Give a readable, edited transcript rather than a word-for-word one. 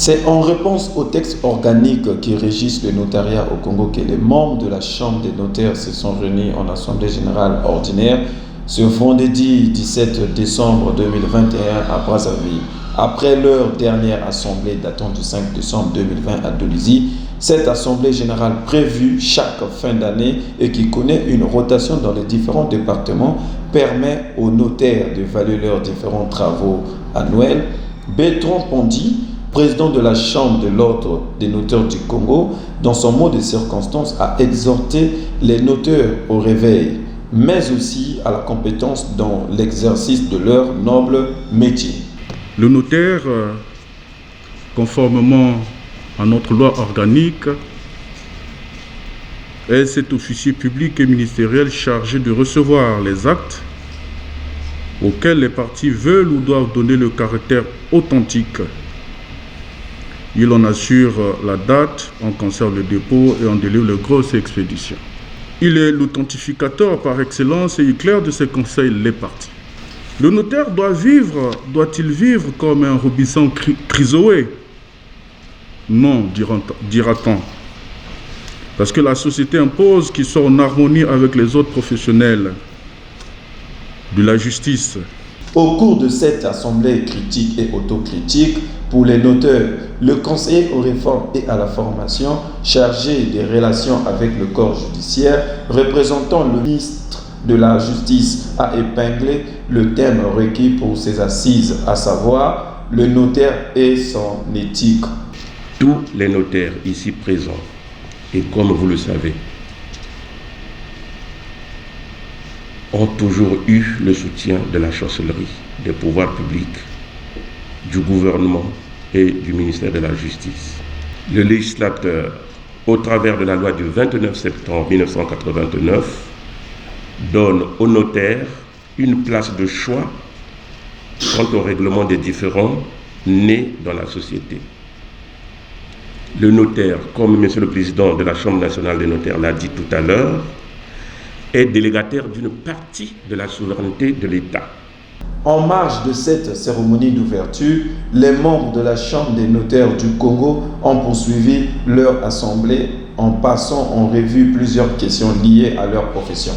C'est en réponse aux textes organiques qui régissent le notariat au Congo que les membres de la Chambre des notaires se sont réunis en Assemblée générale ordinaire ce vendredi 17 décembre 2021 à Brazzaville. Après leur dernière assemblée datant du 5 décembre 2020 à Dolisie, cette assemblée générale prévue chaque fin d'année et qui connaît une rotation dans les différents départements permet aux notaires d'évaluer leurs différents travaux annuels. Bertrand Pondy, président de la Chambre de l'Ordre des notaires du Congo, dans son mot de circonstance, a exhorté les notaires au réveil, mais aussi à la compétence dans l'exercice de leur noble métier. Le notaire, conformément à notre loi organique, est cet officier public et ministériel chargé de recevoir les actes auxquels les parties veulent ou doivent donner le caractère authentique. Il en assure la date, en conserve le dépôt et en délivre les grosses expéditions. Il est l'authentificateur par excellence et éclaire de ses conseils les parties. Le notaire doit-il vivre comme un Robinson Crusoe? Non, dira-t-on. Parce que la société impose qu'il soit en harmonie avec les autres professionnels de la justice. Au cours de cette assemblée critique et autocritique, pour les notaires, le conseiller aux réformes et à la formation, chargé des relations avec le corps judiciaire, représentant le ministre de la Justice, a épinglé le thème requis pour ces assises, à savoir le notaire et son éthique. Tous les notaires ici présents, et comme vous le savez, ont toujours eu le soutien de la chancellerie, des pouvoirs publics, du gouvernement et du ministère de la Justice. Le législateur, au travers de la loi du 29 septembre 1989, donne aux notaires une place de choix quant au règlement des différends nés dans la société. Le notaire, comme Monsieur le Président de la Chambre nationale des notaires l'a dit tout à l'heure, est délégataire d'une partie de la souveraineté de l'État. En marge de cette cérémonie d'ouverture, les membres de la Chambre des notaires du Congo ont poursuivi leur assemblée en passant en revue plusieurs questions liées à leur profession.